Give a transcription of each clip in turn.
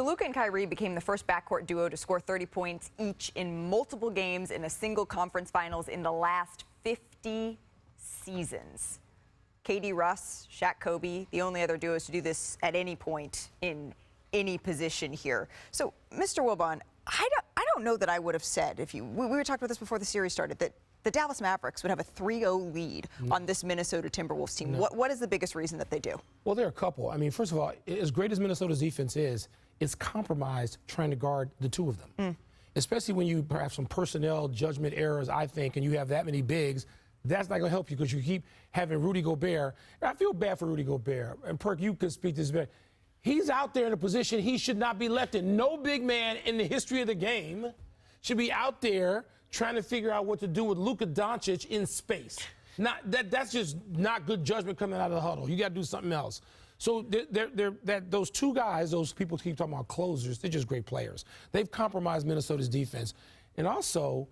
So Luka and Kyrie became the first backcourt duo to score 30 points each in multiple games in a single conference finals in the last 50 seasons. KD Russ, Shaq Kobe, the only other duos to do this at any point in any position here. So, Mr. Wilbon, I don't know that I would have said, we were talking about this before the series started, that the Dallas Mavericks would have a 3-0 lead on this Minnesota Timberwolves team. No. What is the biggest reason that they do? Well, there are a couple. I mean, first of all, as great as Minnesota's defense is, it's compromised trying to guard the two of them. Especially when you have some personnel judgment errors, I think, and you have that many bigs. That's not going to help you because you keep having Rudy Gobert. And I feel bad for Rudy Gobert. And, Perk, you could speak to this better. He's out there in a position he should not be left in. No big man in the history of the game should be out there trying to figure out what to do with Luka Doncic in space. That's just not good judgment coming out of the huddle. You got to do something else. So those two guys, those people keep talking about closers, they're just great players. They've compromised Minnesota's defense. And also,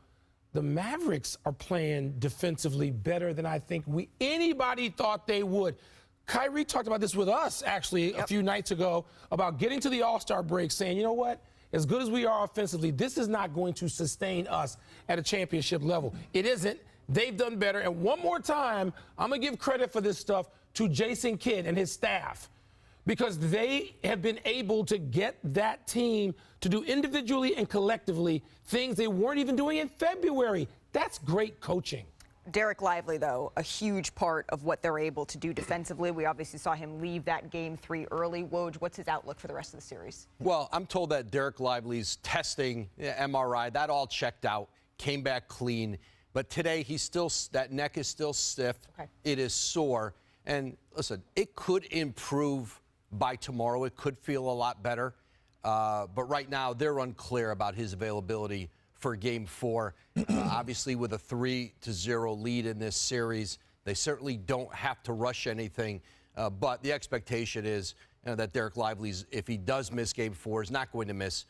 the Mavericks are playing defensively better than I think anybody thought they would. Kyrie talked about this with us, actually, a few nights ago, about getting to the All-Star break, saying, you know what? As good as we are offensively, this is not going to sustain us at a championship level. It isn't. They've done better. And one more time, I'm going to give credit for this stuff to Jason Kidd and his staff, because they have been able to get that team to do individually and collectively things they weren't even doing in February. That's great coaching. Derek Lively, though, a huge part of what they're able to do defensively. We obviously saw him leave that Game 3 early. Woj, what's his outlook for the rest of the series? Well, I'm told that Derek Lively's testing, MRI, that all checked out, came back clean. But today, that neck is still stiff. Okay. It is sore. And listen, it could improve by tomorrow. It could feel a lot better. But right now, they're unclear about his availability for Game 4. Obviously, with a 3-0 lead in this series, they certainly don't have to rush anything. But the expectation is that Derek Lively's, if he does miss Game 4, is not going to miss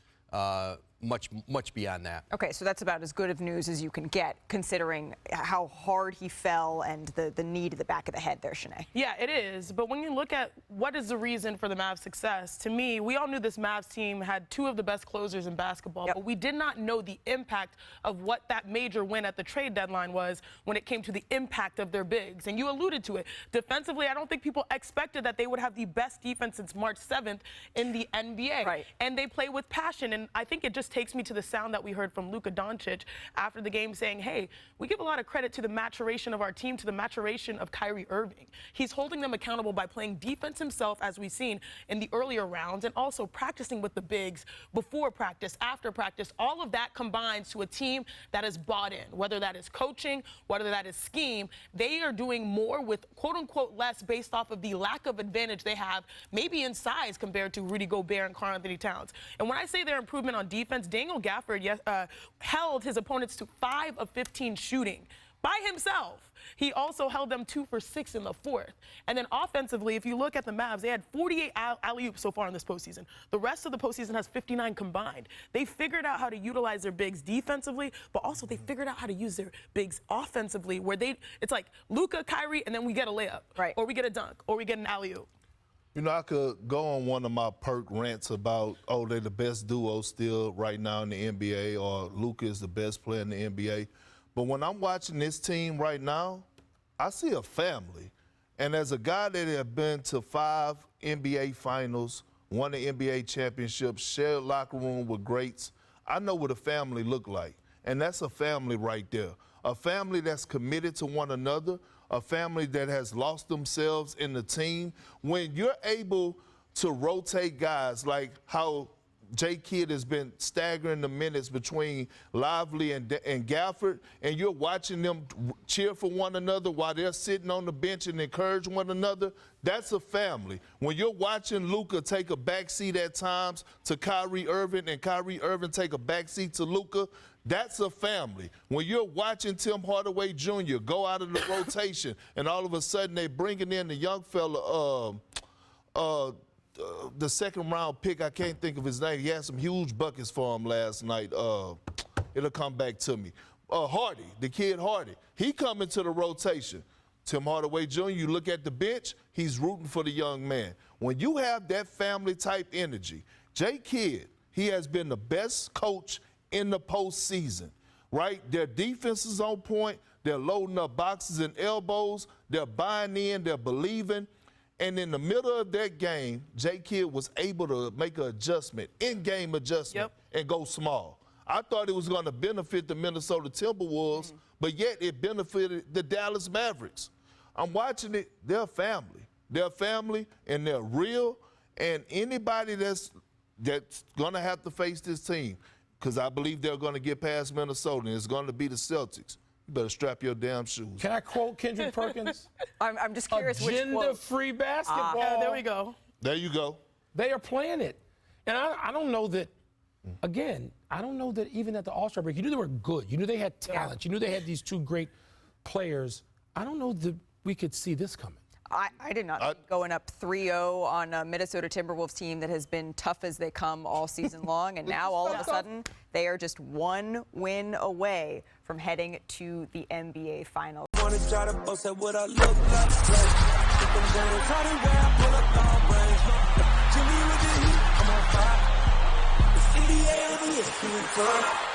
much beyond that. Okay, so that's about as good of news as you can get, considering how hard he fell and the knee to the back of the head there, Chiney. Yeah, it is. But when you look at what is the reason for the Mavs' success, to me, we all knew this Mavs team had two of the best closers in basketball, but we did not know the impact of what that major win at the trade deadline was when it came to the impact of their bigs. And you alluded to it. Defensively, I don't think people expected that they would have the best defense since March 7th in the NBA. Right. And they play with passion. And I think it just takes me to the sound that we heard from Luka Doncic after the game saying, hey, we give a lot of credit to the maturation of our team, to the maturation of Kyrie Irving. He's holding them accountable by playing defense himself, as we've seen in the earlier rounds, and also practicing with the bigs before practice, after practice. All of that combines to a team that is bought in, whether that is coaching, whether that is scheme. They are doing more with quote-unquote less based off of the lack of advantage they have, maybe in size compared to Rudy Gobert and karl-Anthony Towns. And when I say their improvement on defense, Daniel Gafford held his opponents to 5 of 15 shooting by himself. He also held them 2 for 6 in the fourth. And then offensively, if you look at the Mavs, they had 48 alley-oops so far in this postseason. The rest of the postseason has 59 combined. They figured out how to utilize their bigs defensively, but also they figured out how to use their bigs offensively, where it's like Luka, Kyrie, and then we get a layup, or we get a dunk, or we get an alley-oop. You know, I could go on one of my Perk rants about, oh, they're the best duo still right now in the NBA, or Luka is the best player in the NBA. But when I'm watching this team right now, I see a family. And as a guy that has been to 5 NBA finals, won the NBA championship, shared locker room with greats, I know what a family look like. And that's a family right there. A family that's committed to one another, a family that has lost themselves in the team. When you're able to rotate guys like how J. Kidd has been staggering the minutes between Lively and Gafford, and you're watching them cheer for one another while they're sitting on the bench and encourage one another, that's a family. When you're watching Luka take a backseat at times to Kyrie Irving and Kyrie Irving take a backseat to Luka, that's a family. When you're watching Tim Hardaway Jr. go out of the rotation and all of a sudden they're bringing in the young fella, the second-round pick, I can't think of his name. He had some huge buckets for him last night. It'll come back to me. Hardy, the kid Hardy, he come into the rotation. Tim Hardaway Jr., you look at the bench, he's rooting for the young man. When you have that family-type energy Jay Kidd, he has been the best coach in the postseason, right? Their defense is on point. They're loading up boxes and elbows. They're buying in. They're believing. And in the middle of that game, Jay Kidd was able to make an adjustment, in-game adjustment, and go small. I thought it was going to benefit the Minnesota Timberwolves, but yet it benefited the Dallas Mavericks. I'm watching it. They're family. They're family, and they're real. And anybody that's going to have to face this team, because I believe they're going to get past Minnesota, and it's going to be the Celtics. You better strap your damn shoes. Can I quote Kendrick Perkins? I'm just curious which quote. Agenda-free basketball. Yeah, there we go. There you go. They are playing it. And I don't know that, again, I don't know that even at the All-Star break, you knew they were good. You knew they had talent. You knew they had these two great players. I don't know that we could see this coming. I did not see going up 3-0 on a Minnesota Timberwolves team that has been tough as they come all season long, and now all of a sudden they are just one win away from heading to the NBA Finals. Wanna try to boast at what I look like. Keep them down, try to wear, I pull up long range. Jimmy with the heat, I'm on fire. It's NBA, I'm a